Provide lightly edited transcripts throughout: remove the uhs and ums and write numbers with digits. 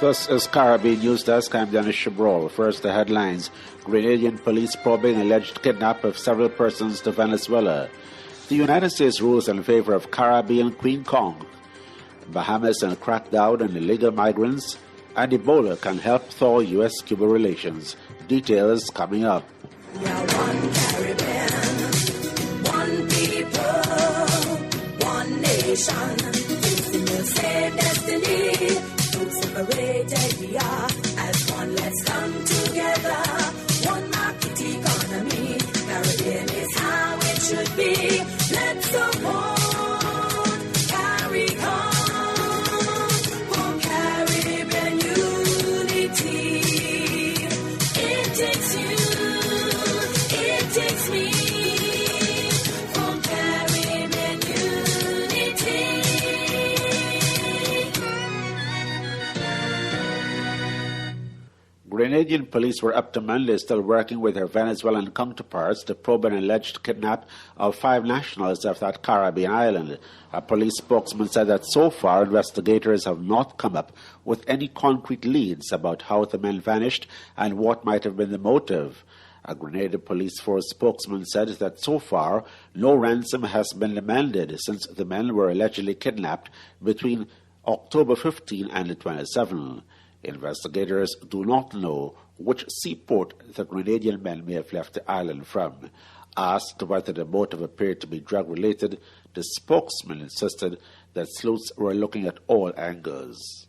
This is Caribbean News Desk. I'm Dennis Chabrol. First, the headlines. Grenadian police probing alleged kidnap of several persons to Venezuela. The United States rules in favor of Caribbean Queen Conch. Bahamas and crackdown on illegal migrants. And Ebola can help thaw U.S.-Cuba relations. Details coming up. We are one Caribbean, one people, one nation. It's in the same destiny. So separated we are as one. Let's come together. One market economy. Caribbean is how it should be. Let's support. Carry on for Caribbean unity. It takes you. It takes me for Caribbean unity. Grenadian police were up to Monday still working with their Venezuelan counterparts to probe an alleged kidnap of 5 nationals of that Caribbean island. A police spokesman said that so far investigators have not come up with any concrete leads about how the men vanished and what might have been the motive. A Grenada Police Force spokesman said that so far no ransom has been demanded since the men were allegedly kidnapped between October 15 and 27. Investigators do not know which seaport the Grenadian men may have left the island from. Asked whether the motive appeared to be drug-related, the spokesman insisted that sleuths were looking at all angles.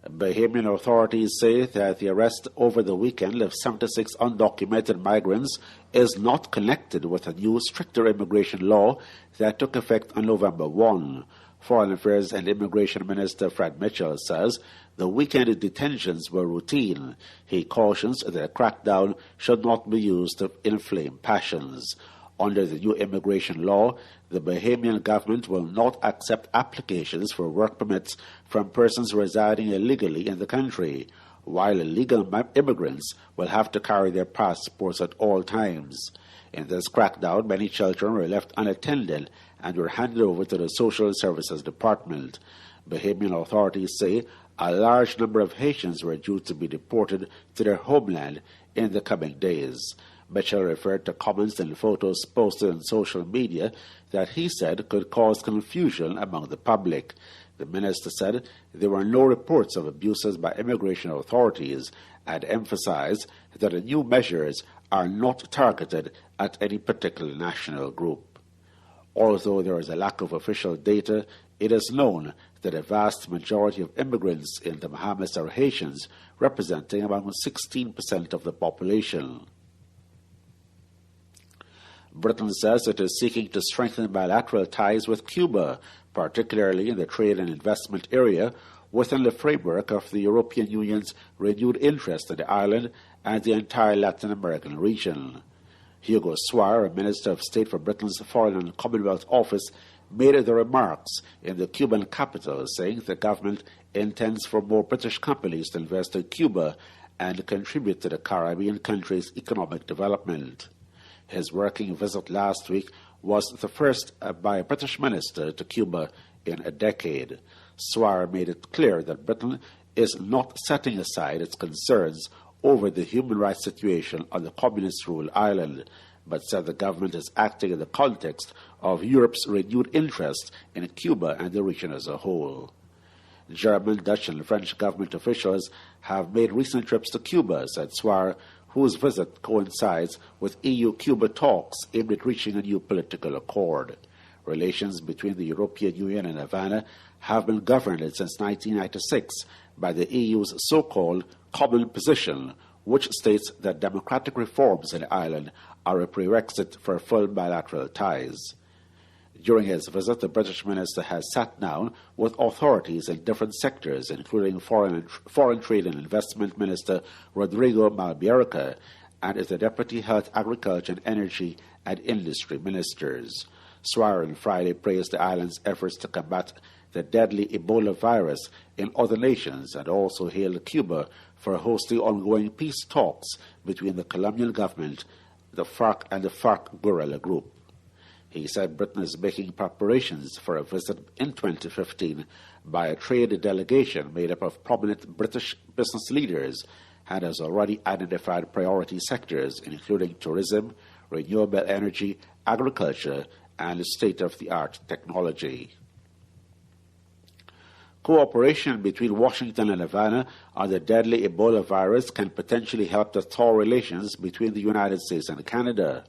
Bahamian authorities say that the arrest over the weekend of 76 undocumented migrants is not connected with a new, stricter immigration law that took effect on November 1. Foreign Affairs and Immigration Minister Fred Mitchell says the weekend detentions were routine. He cautions that a crackdown should not be used to inflame passions. Under the new immigration law, the Bahamian government will not accept applications for work permits from persons residing illegally in the country, while illegal immigrants will have to carry their passports at all times. In this crackdown, many children were left unattended and were handed over to the Social Services Department. Bahamian authorities say a large number of Haitians were due to be deported to their homeland in the coming days. Mitchell referred to comments and photos posted on social media that he said could cause confusion among the public. The minister said there were no reports of abuses by immigration authorities and emphasized that the new measures are not targeted at any particular national group. Although there is a lack of official data, it is known that a vast majority of immigrants in the Bahamas are Haitians, representing about 16% of the population. Britain says it is seeking to strengthen bilateral ties with Cuba, particularly in the trade and investment area, within the framework of the European Union's renewed interest in the island and the entire Latin American region. Hugo Swire, a Minister of State for Britain's Foreign and Commonwealth Office, made the remarks in the Cuban capital, saying the government intends for more British companies to invest in Cuba and contribute to the Caribbean country's economic development. His working visit last week was the first by a British minister to Cuba in a decade. Swire made it clear that Britain is not setting aside its concerns over the human rights situation on the communist-ruled island, but said the government is acting in the context of Europe's renewed interest in Cuba and the region as a whole. German, Dutch, and French government officials have made recent trips to Cuba, said Swire, whose visit coincides with EU-Cuba talks aimed at reaching a new political accord. Relations between the European Union and Havana have been governed since 1996 by the EU's so-called common position, which states that democratic reforms in the island are a prerequisite for full bilateral ties. During his visit, the British minister has sat down with authorities in different sectors, including Foreign Trade and Investment Minister Rodrigo Malbierica and the Deputy Health, Agriculture, and Energy and Industry Ministers. Swire on Friday praised the island's efforts to combat the deadly Ebola virus in other nations and also hailed Cuba for hosting ongoing peace talks between the Colombian government, the FARC, and the FARC guerrilla group. He said Britain is making preparations for a visit in 2015 by a trade delegation made up of prominent British business leaders and has already identified priority sectors including tourism, renewable energy, agriculture, and state-of-the-art technology. Cooperation between Washington and Havana on the deadly Ebola virus can potentially help to thaw relations between the United States and Canada.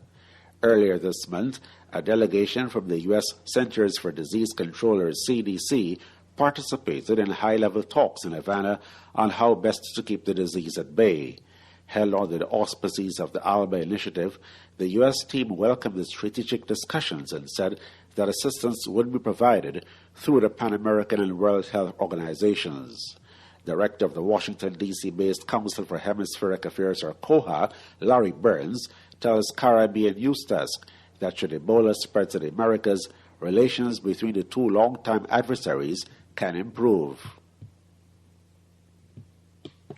Earlier this month, a delegation from the U.S. Centers for Disease Control, or CDC, participated in high-level talks in Havana on how best to keep the disease at bay. Held under the auspices of the ALBA initiative, the U.S. team welcomed the strategic discussions and said that assistance would be provided through the Pan American and World Health Organizations. Director of the Washington, D.C.-based Council for Hemispheric Affairs, or COHA, Larry Burns, tells Caribbean News Desk that should Ebola spread to the Americas, relations between the two long-time adversaries can improve.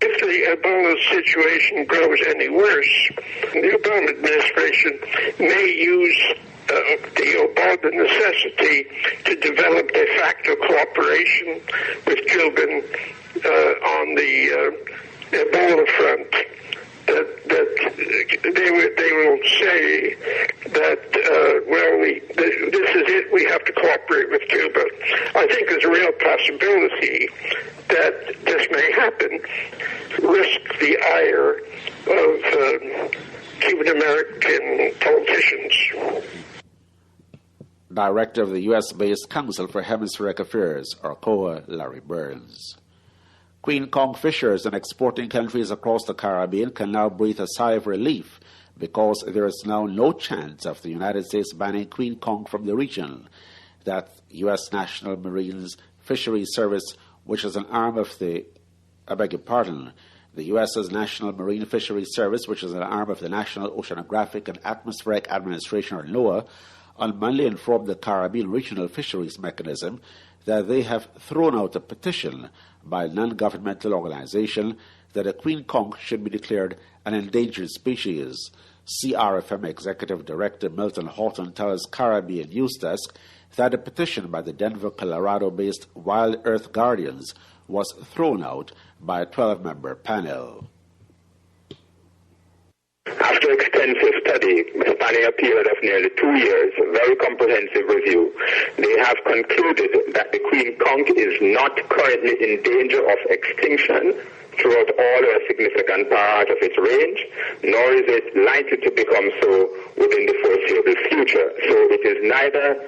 If the Ebola situation grows any worse, the Obama administration may use the Obama necessity to develop de facto cooperation with Cuban on the Ebola front. That they will say that, this is it, we have to cooperate with Cuba. I think there's a real possibility that this may happen, risk the ire of Cuban-American politicians. Director of the U.S.-based Council for Hemispheric Affairs, or COHA, Larry Burns. Queen Conch fishers and exporting countries across the Caribbean can now breathe a sigh of relief because there is now no chance of the United States banning Queen Conch from the region. That U.S. National Marine Fisheries Service, which is an arm of the U.S.'s National Marine Fisheries Service, which is an arm of the National Oceanographic and Atmospheric Administration, or NOAA, on Monday informed the Caribbean Regional Fisheries Mechanism that they have thrown out a petition by a non-governmental organization that a Queen Conch should be declared an endangered species. CRFM Executive Director Milton Haughton tells Caribbean News Desk that a petition by the Denver, Colorado-based Wild Earth Guardians was thrown out by a 12-member panel. After extensive study, spanning a period of nearly 2 years, a very comprehensive review, they have concluded that the Queen Conch is not currently in danger of extinction throughout all or a significant part of its range, nor is it likely to become so within the foreseeable future. So it is neither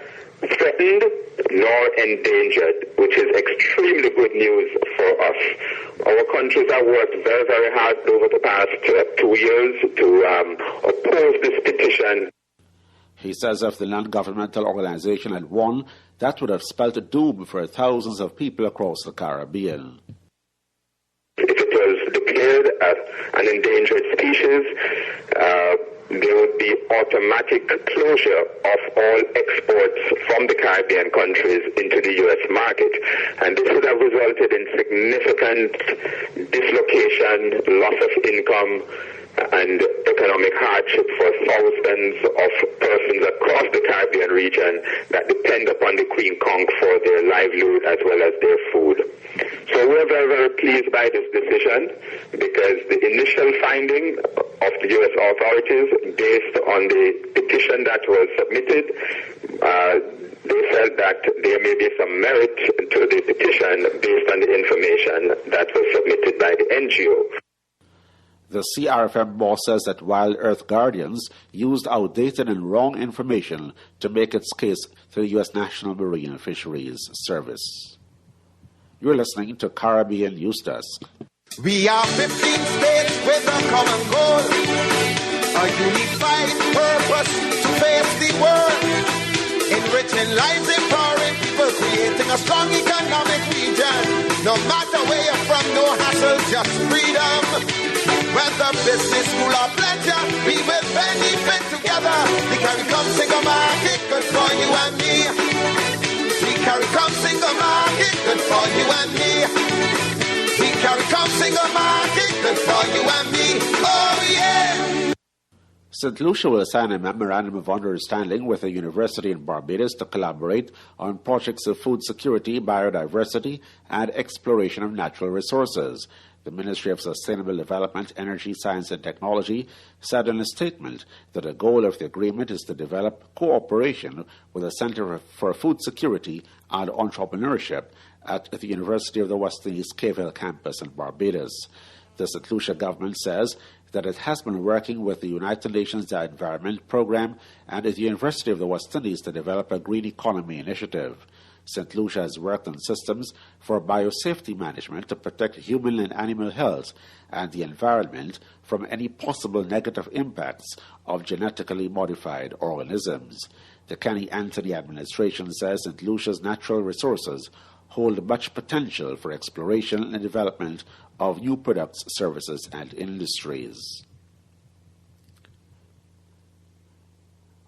threatened nor endangered, which is extremely good news for us. Our countries have worked very, very hard over the past 2 years to oppose this petition. He says if the non-governmental organization had won, that would have spelled a doom for thousands of people across the Caribbean. If it was declared as an endangered species, there would be automatic closure of all exports from the Caribbean countries into the U.S. market. And this would have resulted in significant dislocation, loss of income, and economic hardship for thousands of persons across the Caribbean region that depend upon the Queen Conch for their livelihood as well as their food. So we're very, very pleased by this decision because the initial finding of the U.S. authorities based on the petition that was submitted, they felt that there may be some merit to the petition based on the information that was submitted by the NGO. The CRFM boss says that Wild Earth Guardians used outdated and wrong information to make its case to the U.S. National Marine Fisheries Service. You're listening to Caribbean News Desk. We are 15 states with a common goal, a unified purpose to face the world, enriching lives, empowering people, creating a strong economic region. No matter where you're from, no hassle, just freedom. Whether business, school, or pleasure, we will benefit together. The CARICOM single market, good for you and me. The CARICOM single market, good for you and me. The CARICOM single market, good for you and me. Oh yeah. St. Lucia will sign a memorandum of understanding with a university in Barbados to collaborate on projects of food security, biodiversity, and exploration of natural resources. The Ministry of Sustainable Development, Energy, Science and Technology said in a statement that the goal of the agreement is to develop cooperation with the Centre for Food Security and Entrepreneurship at the University of the West Indies Cave Hill campus in Barbados. The St. Lucia government says that it has been working with the United Nations Environment Programme and at the University of the West Indies to develop a green economy initiative. St. Lucia has worked on systems for biosafety management to protect human and animal health and the environment from any possible negative impacts of genetically modified organisms. The Kenny Anthony administration says St. Lucia's natural resources hold much potential for exploration and development of new products, services, and industries.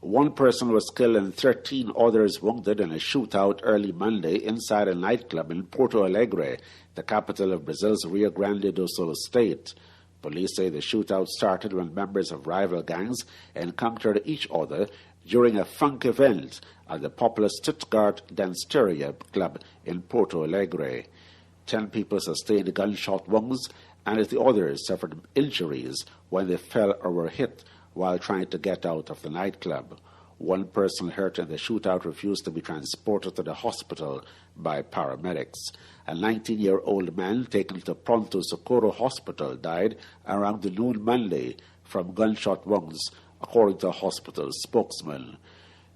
One person was killed and 13 others wounded in a shootout early Monday inside a nightclub in Porto Alegre, the capital of Brazil's Rio Grande do Sul state. Police say the shootout started when members of rival gangs encountered each other during a funk event at the popular Stuttgart Danceteria club in Porto Alegre. 10 people sustained gunshot wounds, and the others suffered injuries when they fell or were hit while trying to get out of the nightclub. One person hurt in the shootout refused to be transported to the hospital by paramedics. A 19-year-old man taken to Pronto Socorro Hospital died around noon Monday from gunshot wounds, according to a hospital spokesman.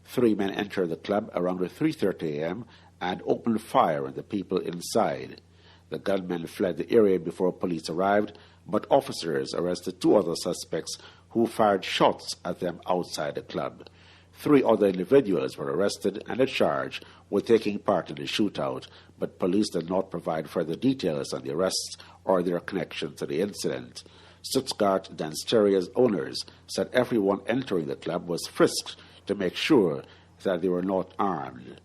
3 men entered the club around 3:30 a.m. and opened fire on the people inside. The gunmen fled the area before police arrived, but officers arrested 2 other suspects who fired shots at them outside the club. 3 other individuals were arrested and charged with taking part in the shootout, but police did not provide further details on the arrests or their connection to the incident. Stuttgart Danceteria's owners said everyone entering the club was frisked to make sure that they were not armed.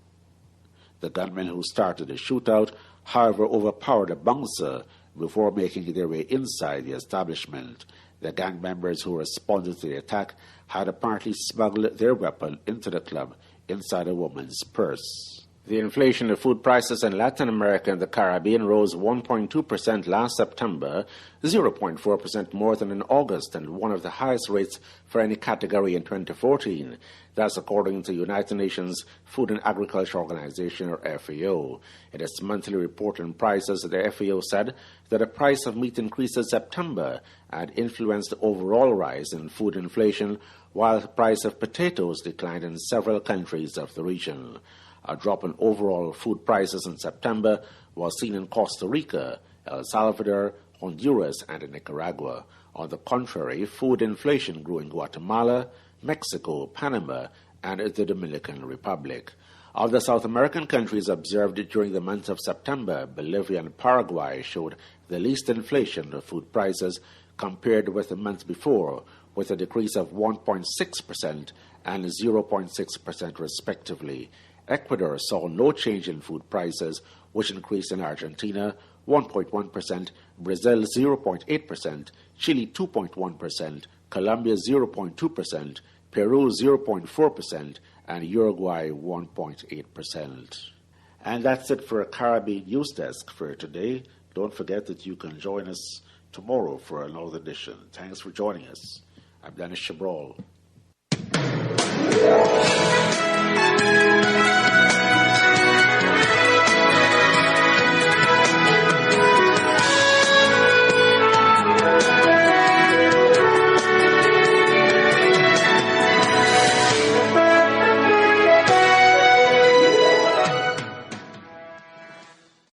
The gunmen who started the shootout, however, overpowered a bouncer before making their way inside the establishment. The gang members who responded to the attack had apparently smuggled their weapon into the club inside a woman's purse. The inflation of food prices in Latin America and the Caribbean rose 1.2% last September, 0.4% more than in August, and one of the highest rates for any category in 2014. That's according to United Nations Food and Agriculture Organization, or FAO. In its monthly report on prices, the FAO said that the price of meat increased in September and influenced the overall rise in food inflation, while the price of potatoes declined in several countries of the region. A drop in overall food prices in September was seen in Costa Rica, El Salvador, Honduras, and in Nicaragua. On the contrary, food inflation grew in Guatemala, Mexico, Panama, and the Dominican Republic. Of the South American countries observed during the month of September, Bolivia and Paraguay showed the least inflation of food prices compared with the month before, with a decrease of 1.6% and 0.6% respectively. Ecuador saw no change in food prices, which increased in Argentina 1.1%, Brazil 0.8%, Chile 2.1%, Colombia 0.2%, Peru 0.4%, and Uruguay 1.8%. And that's it for a Caribbean News Desk for today. Don't forget that you can join us tomorrow for another edition. Thanks for joining us. I'm Dennis Chabral.